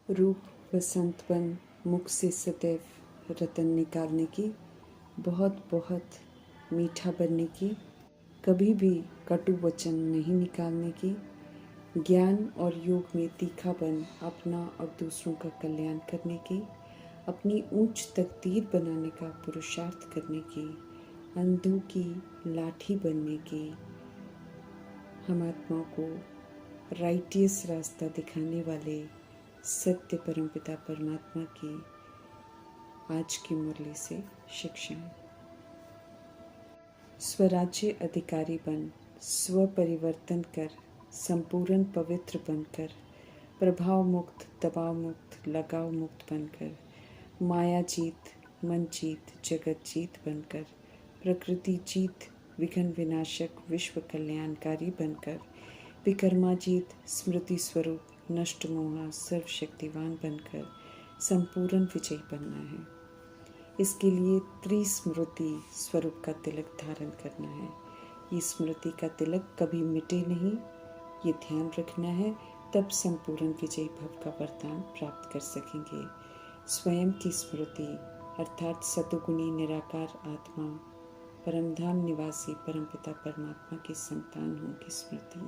रूप बसंत बन मुख से सदैव रतन निकालने की, बहुत बहुत मीठा बनने की, कभी भी कटु वचन नहीं निकालने की, ज्ञान और योग में तीखापन अपना और दूसरों का कल्याण करने की, अपनी ऊंच तकदीर बनाने का पुरुषार्थ करने की, अंधों की लाठी बनने की, हम आत्माओं को राइटियस रास्ता दिखाने वाले सत्य परमपिता परमात्मा की आज की मुरली से शिक्षाएं। स्वराज्य अधिकारी बन स्व परिवर्तन कर, संपूर्ण पवित्र बनकर, प्रभाव मुक्त, दबाव मुक्त, लगाव मुक्त बनकर, माया जीत, मन जीत, जगत जीत बनकर, प्रकृति जीत, विघ्न विनाशक, विश्व कल्याणकारी बनकर, विकर्मा जीत, स्मृति स्वरूप, नष्ट मोहा, सर्वशक्तिवान बनकर संपूर्ण विजयी बनना है। इसके लिए त्रिस्मृति स्वरूप का तिलक धारण करना है। ये स्मृति का तिलक कभी मिटे नहीं, ये ध्यान रखना है, तब संपूर्ण विजयी भव का वरदान प्राप्त कर सकेंगे। स्वयं की स्मृति अर्थात सतुगुणी निराकार आत्मा, परमधाम निवासी परमपिता परमात्मा की संतान हों की स्मृति,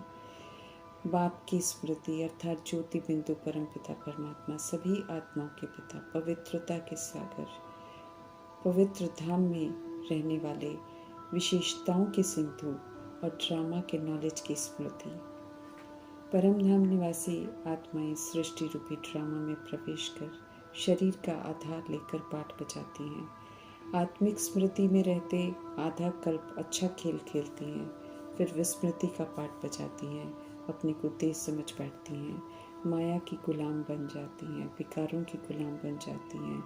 बाप की स्मृति अर्थात ज्योति बिंदु परमपिता परमात्मा, सभी आत्माओं के पिता, पवित्रता के सागर, पवित्र धाम में रहने वाले, विशेषताओं के सिंधु और ड्रामा के नॉलेज की स्मृति। परम धाम निवासी आत्माएं सृष्टि रूपी ड्रामा में प्रवेश कर शरीर का आधार लेकर पाठ बजाती हैं। आत्मिक स्मृति में रहते आधा कल्प अच्छा खेल खेलती हैं, फिर विस्मृति का पाठ बजाती हैं, अपने को तेज समझ बैठती हैं, माया की गुलाम बन जाती हैं, विकारों की गुलाम बन जाती हैं,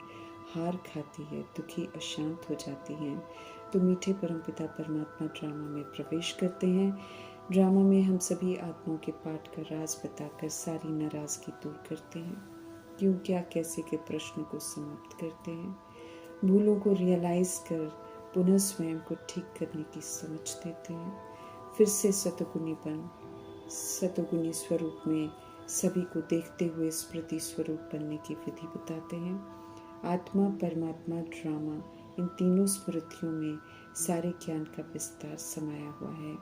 हार खाती है, दुखी अशांत हो जाती हैं, तो मीठे परमपिता परमात्मा ड्रामा में प्रवेश करते हैं। ड्रामा में हम सभी आत्माओं के पाठ का राज बताकर सारी नाराजगी दूर करते हैं, क्यों क्या कैसे के प्रश्न को समाप्त करते हैं, भूलों को रियलाइज कर पुनः स्वयं को ठीक करने की समझ देते हैं, फिर से सतुगुणी स्वरूप में सभी को देखते हुए स्मृति स्वरूप बनने की विधि बताते हैं। आत्मा, परमात्मा, ड्रामा, इन तीनों स्मृतियों में सारे ज्ञान का विस्तार समाया हुआ है।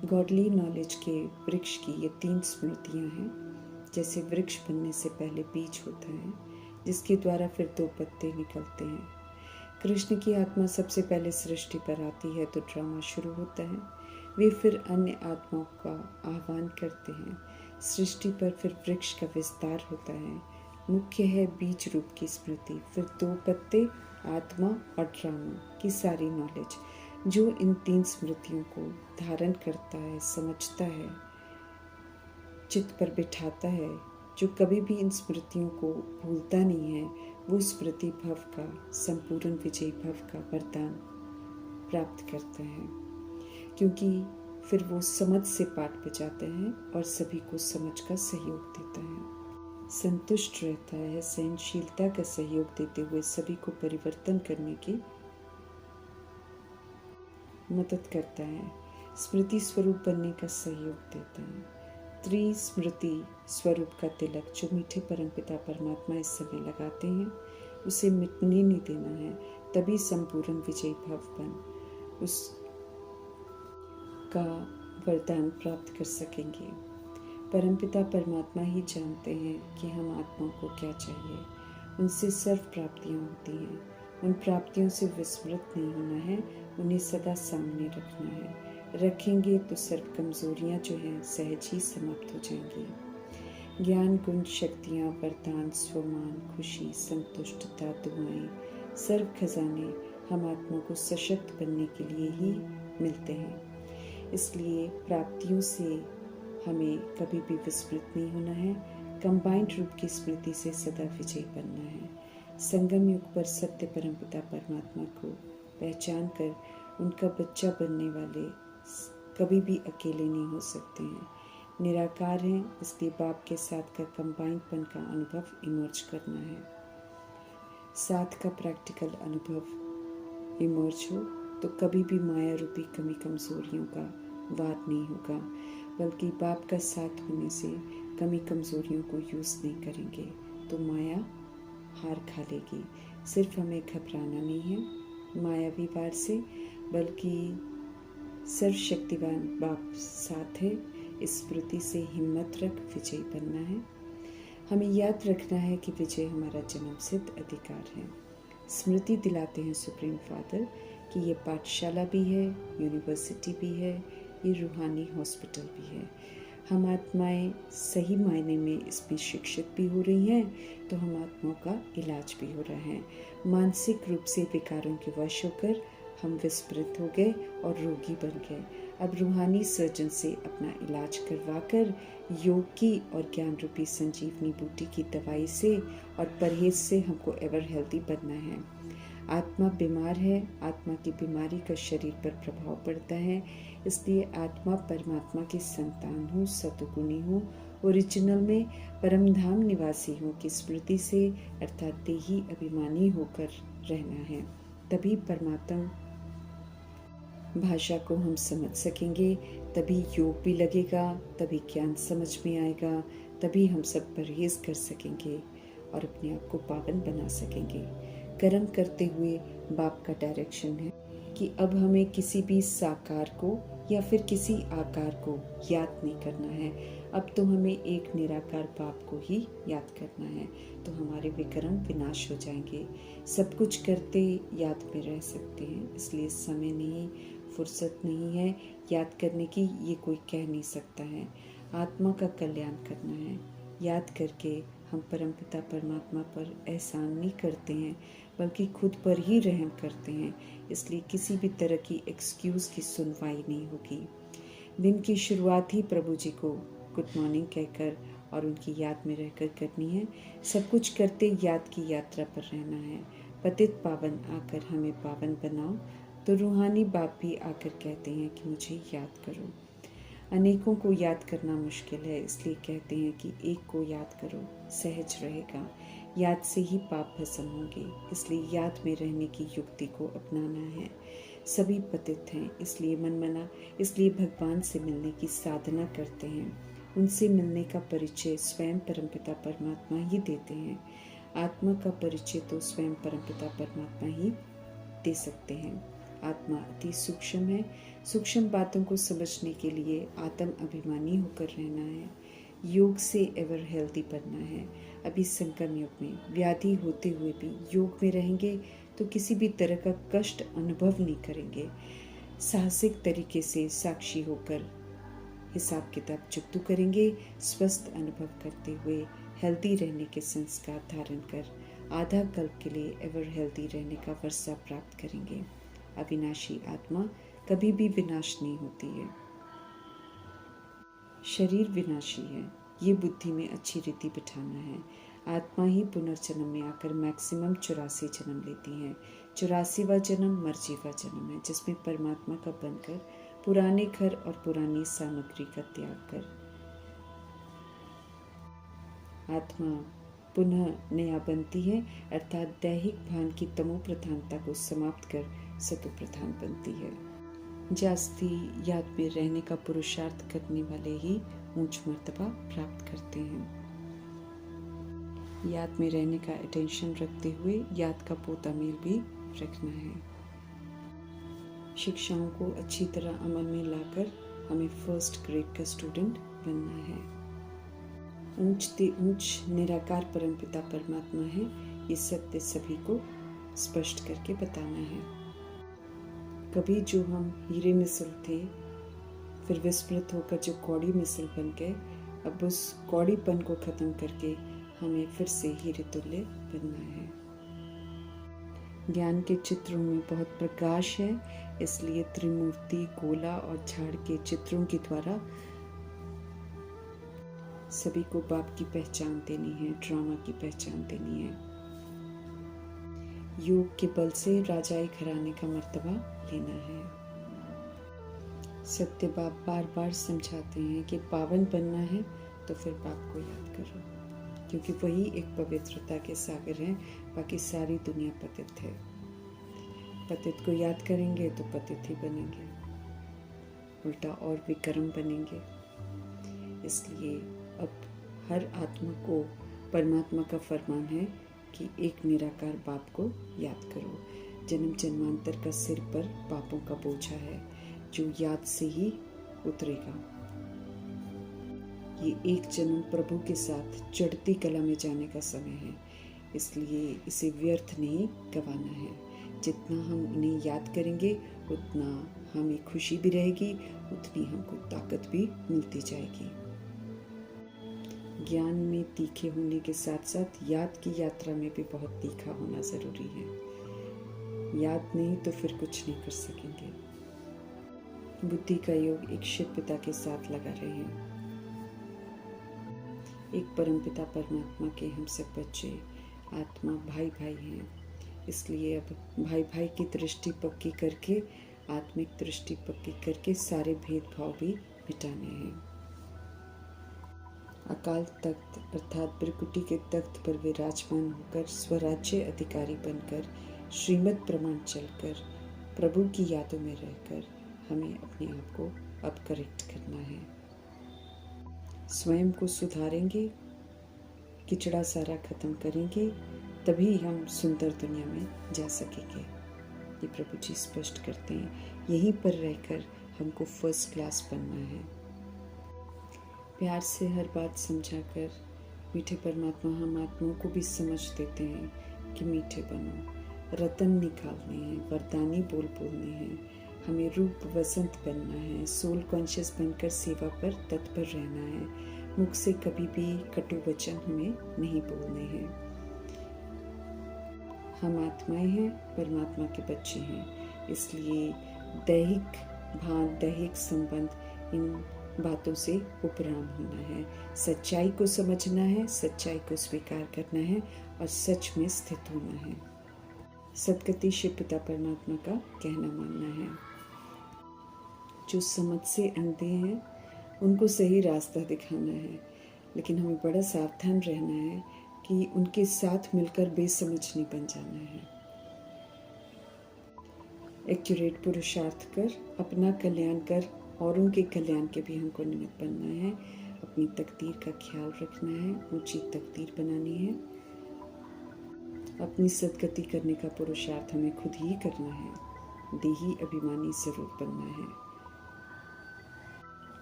गॉडली नॉलेज के वृक्ष की ये तीन स्मृतियां हैं। जैसे वृक्ष बनने से पहले बीज होता है, जिसके द्वारा फिर दो पत्ते निकलते हैं। कृष्ण की आत्मा सबसे पहले सृष्टि पर आती है तो ड्रामा शुरू होता है। वे फिर अन्य आत्माओं का आह्वान करते हैं। सृष्टि पर फिर वृक्ष का विस्तार होता है। मुख्य है बीज रूप की स्मृति, फिर दो पत्ते, आत्मा और ड्रामा की सारी नॉलेज, जो इन तीन स्मृतियों को धारण करता है, समझता है, चित्त पर बिठाता है, जो कभी भी इन स्मृतियों को भूलता नहीं है, वो स्मृति भव का, संपूर्ण विजयी भव का वरदान प्राप्त करता है, क्योंकि फिर वो समझ से पाठ बजाता है और सभी को समझ का सहयोग देता है, संतुष्ट रहता है, सहनशीलता का सहयोग देते हुए सभी को परिवर्तन करने की मदद करता है, स्मृति स्वरूप बनने का सहयोग देता है। त्रिस्मृति स्वरूप का तिलक जो मीठे परमपिता परमात्मा इस समय लगाते हैं, उसे मिटने नहीं देना है, तभी संपूर्ण विजयी भव बन उसका वरदान प्राप्त कर सकेंगे। परमपिता परमात्मा ही जानते हैं कि हम आत्माओं को क्या चाहिए। उनसे सर्व प्राप्तियाँ होती हैं। उन प्राप्तियों से विस्मृत नहीं होना है, उन्हें सदा सामने रखना है। रखेंगे तो सर्व कमजोरियाँ जो हैं सहज ही समाप्त हो जाएंगी। ज्ञान, गुण, शक्तियाँ, वरदान, स्वमान, खुशी, संतुष्टता, दुआएं, सर्व खजाने हम आत्मा को सशक्त बनने के लिए ही मिलते हैं। इसलिए प्राप्तियों से हमें कभी भी विस्मृत नहीं होना है। कंबाइंड रूप की स्मृति से सदा विजयी बनना है। संगम युग पर सत्य परमपिता परमात्मा को पहचान कर उनका बच्चा बनने वाले कभी भी अकेले नहीं हो सकते हैं। निराकार हैं, इसलिए बाप के साथ का कंबाइंडपन का अनुभव इमर्ज करना है। साथ का प्रैक्टिकल अनुभव इमर्ज हो तो कभी भी माया रूपी कमी कमजोरियों का वार नहीं होगा, बल्कि बाप का साथ होने से कमी कमज़ोरियों को यूज़ नहीं करेंगे तो माया हार खा लेगी। सिर्फ हमें घबराना नहीं है मायावी वार से, बल्कि सर्वशक्तिवान बाप साथ है। इस स्मृति से हिम्मत रख विजयी बनना है। हमें याद रखना है कि विजय हमारा जन्मसिद्ध अधिकार है। स्मृति दिलाते हैं सुप्रीम फादर कि ये पाठशाला भी है, यूनिवर्सिटी भी है, ये रूहानी हॉस्पिटल भी है। हम आत्माएं सही मायने में इसमें शिक्षित भी हो रही हैं, तो हम आत्माओं का इलाज भी हो रहा है। मानसिक रूप से विकारों के वश होकर हम विस्मृत हो गए और रोगी बन गए। अब रूहानी सर्जन से अपना इलाज करवाकर योग की और ज्ञान रूपी संजीवनी बूटी की दवाई से और परहेज से हमको एवर हेल्दी बनना है। आत्मा बीमार है, आत्मा की बीमारी का शरीर पर प्रभाव पड़ता है, इसलिए आत्मा परमात्मा की संतान हो, सतगुणी हो, ओरिजिनल में परमधाम निवासी हो की स्मृति से अर्थात देही अभिमानी होकर रहना है। तभी परमात्मा भाषा को हम समझ सकेंगे, तभी योग भी लगेगा, तभी ज्ञान समझ में आएगा, तभी हम सब परहेज कर सकेंगे और अपने आप को पावन बना सकेंगे। कर्म करते हुए बाप का डायरेक्शन है कि अब हमें किसी भी साकार को या फिर किसी आकार को याद नहीं करना है। अब तो हमें एक निराकार बाप को ही याद करना है, तो हमारे विकर्म विनाश हो जाएंगे। सब कुछ करते याद में रह सकते हैं, इसलिए समय नहीं, फुर्सत नहीं है याद करने की, ये कोई कह नहीं सकता है। आत्मा का कल्याण करना है। याद करके हम परमपिता परमात्मा पर एहसान नहीं करते हैं, बल्कि खुद पर ही रहम करते हैं। इसलिए किसी भी तरह की एक्सक्यूज़ की सुनवाई नहीं होगी। दिन की शुरुआत ही प्रभु जी को गुड मॉर्निंग कहकर और उनकी याद में रहकर करनी है। सब कुछ करते याद की यात्रा पर रहना है। पतित पावन आकर हमें पावन बनाओ, तो रूहानी बाप भी आकर कहते हैं कि मुझे याद करो। अनेकों को याद करना मुश्किल है, इसलिए कहते हैं कि एक को याद करो, सहज रहेगा। याद से ही पाप भस्म होंगे, इसलिए याद में रहने की युक्ति को अपनाना है। सभी पतित हैं, इसलिए मनमना, इसलिए भगवान से मिलने की साधना करते हैं। उनसे मिलने का परिचय स्वयं परमपिता परमात्मा ही देते हैं। आत्मा का परिचय तो स्वयं परमपिता परमात्मा ही दे सकते हैं। आत्मा अति सूक्ष्म है। सूक्ष्म बातों को समझने के लिए आत्म अभिमानी होकर रहना है। योग से एवर हेल्दी बनना है। अभी संगम युग में व्याधि होते हुए भी योग में रहेंगे तो किसी भी तरह का कष्ट अनुभव नहीं करेंगे। साहसिक तरीके से साक्षी होकर हिसाब किताब चुकतू करेंगे। स्वस्थ अनुभव करते हुए हेल्दी रहने के संस्कार धारण कर आधा कल्प के लिए एवर हेल्दी रहने का वर्षा प्राप्त करेंगे। अविनाशी आत्मा कभी भी विनाश नहीं होती है। शरीर विनाशी है, ये बुद्धि में अच्छी रीति बिठाना है। आत्मा ही पुनर्जन्म में आकर मैक्सिमम 84 जन्म लेती है। 84वां जन्म मर्जीवा जन्म है, जिसमें परमात्मा का बनकर पुराने घर और पुरानी सामग्री का त्याग कर आत्मा पुनः नया बनती है, अर्थात दैहिक भान की तमो प्रधानता को समाप्त कर सतो प्रधान बनती है। जास्ती याद में रहने का पुरुषार्थ करने वाले ही ऊंच मर्तबा प्राप्त करते हैं। याद में रहने का अटेंशन रखते हुए याद का पोता मेल भी रखना है। शिक्षाओं को अच्छी तरह अमल में लाकर हमें फर्स्ट ग्रेड का स्टूडेंट बनना है। ऊंचते ऊंच निराकार परमपिता परमात्मा है, ये सत्य सभी को स्पष्ट करके बताना है। कभी जो हम हीरे मिसल थे, फिर विस्मृत होकर जो कौड़ी मिसल बन गए, अब उस कौड़ीपन को खत्म करके हमें फिर से हीरे तुल्य बनना है। ज्ञान के चित्रों में बहुत प्रकाश है, इसलिए त्रिमूर्ति, गोला और झाड़ के चित्रों के द्वारा सभी को बाप की पहचान देनी है, ड्रामा की पहचान देनी है। योग के बल से राजाई घराने का मर्तबा लेना है। सत्य बाप बार बार समझाते हैं कि पावन बनना है तो फिर बाप को याद करो, क्योंकि वही एक पवित्रता के सागर हैं, बाकी सारी दुनिया पतित है। पतित को याद करेंगे तो पतित ही बनेंगे, उल्टा और विकर्म बनेंगे। इसलिए अब हर आत्मा को परमात्मा का फरमान है कि एक निराकार बाप को याद करो। जन्म जन्मांतर का सिर पर पापों का बोझा है जो याद से ही उतरेगा। ये एक जन्म प्रभु के साथ चढ़ती कला में जाने का समय है, इसलिए इसे व्यर्थ नहीं गंवाना है। जितना हम उन्हें याद करेंगे उतना हमें खुशी भी रहेगी, उतनी हमको ताकत भी मिलती जाएगी। ज्ञान में तीखे होने के साथ साथ याद की यात्रा में भी बहुत तीखा होना ज़रूरी है। याद नहीं तो फिर कुछ नहीं कर सकेंगे। बुद्धि का योग एक शिव पिता के साथ लगा रहे हैं। एक परमपिता परमात्मा के हम सब बच्चे आत्मा भाई भाई हैं, इसलिए अब भाई भाई की दृष्टि पक्की करके, आत्मिक दृष्टि पक्की करके सारे भेदभाव भी मिटाने हैं। अकाल तख्त अर्थात ब्रकुटी के तख्त पर विराजमान होकर स्वराज्य अधिकारी बनकर श्रीमद् प्रमाण चलकर प्रभु की यादों में रहकर हमें अपने आप को अब करेक्ट करना है। स्वयं को सुधारेंगे, किचड़ा सारा खत्म करेंगे, तभी हम सुंदर दुनिया में जा सकेंगे। ये प्रभु जी स्पष्ट करते हैं। यहीं पर रहकर हमको फर्स्ट क्लास बनना है। प्यार से हर बात समझाकर मीठे परमात्मा हम आत्माओं को भी समझ देते हैं कि मीठे बनो। रतन निकालने हैं, वरदानी बोल बोलने हैं, हमें रूप वसंत बनना है, सोल कॉन्शियस बनकर सेवा पर तत्पर रहना है। मुख से कभी भी कटु वचन हमें नहीं बोलने हैं। हम आत्माएं हैं, परमात्मा के बच्चे हैं, इसलिए दैहिक भान, दैहिक संबंध, इन बातों से उपराम होना है। सच्चाई को समझना है, सच्चाई को स्वीकार करना है और सच में स्थित होना है। सदगति शिव पिता परमात्मा का कहना मानना है। जो समझ से अंधे हैं उनको सही रास्ता दिखाना है, लेकिन हमें बड़ा सावधान रहना है कि उनके साथ मिलकर बेसमझ नहीं बन जाना है। एक्यूरेट पुरुषार्थ कर, अपना कल्याण कर, औरों के कल्याण के भी हमको निमित्त बनना है। अपनी तकदीर का ख्याल रखना है, ऊंची तकदीर बनानी है। अपनी सदगति करने का पुरुषार्थ हमें खुद ही करना है। देही अभिमानी जरूर बनना है।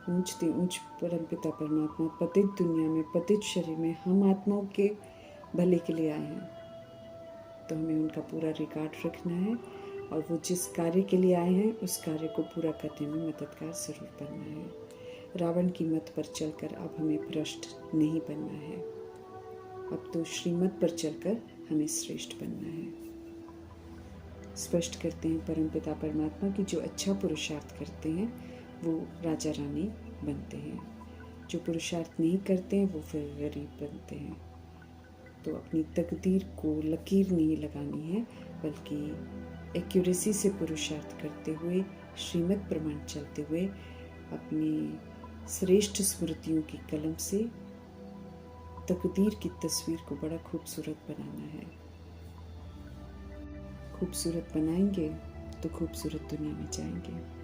ऊंचते ऊंच परमपिता परमात्मा पतित दुनिया में, पतित शरीर में हम आत्माओं के भले के लिए आए हैं, तो हमें उनका पूरा रिकॉर्ड रखना है और वो जिस कार्य के लिए आए हैं उस कार्य को पूरा करने में मददगार जरूर बनना है। रावण की मत पर चलकर अब हमें भ्रष्ट नहीं बनना है। अब तो श्रीमत पर चलकर हमें श्रेष्ठ बनना है। स्पष्ट करते हैं परमपिता परमात्मा की जो अच्छा पुरुषार्थ करते हैं वो राजा रानी बनते हैं, जो पुरुषार्थ नहीं करते हैं वो फिर गरीब बनते हैं। तो अपनी तकदीर को लकीर नहीं लगानी है, बल्कि एक्यूरेसी से पुरुषार्थ करते हुए, श्रीमद् प्रमाण चलते हुए, अपनी श्रेष्ठ स्मृतियों की कलम से तकदीर की तस्वीर को बड़ा खूबसूरत बनाना है। खूबसूरत बनाएंगे तो खूबसूरत दुनिया में जाएंगे।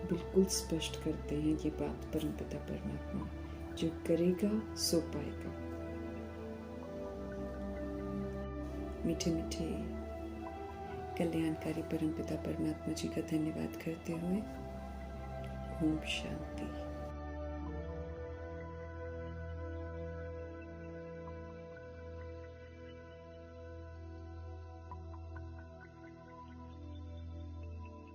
बिल्कुल स्पष्ट करते हैं ये बात परमपिता परमात्मा, जो करेगा सो पाएगा। मीठे मीठे कल्याणकारी परमपिता परमात्मा जी का धन्यवाद करते हुए ओम शांति।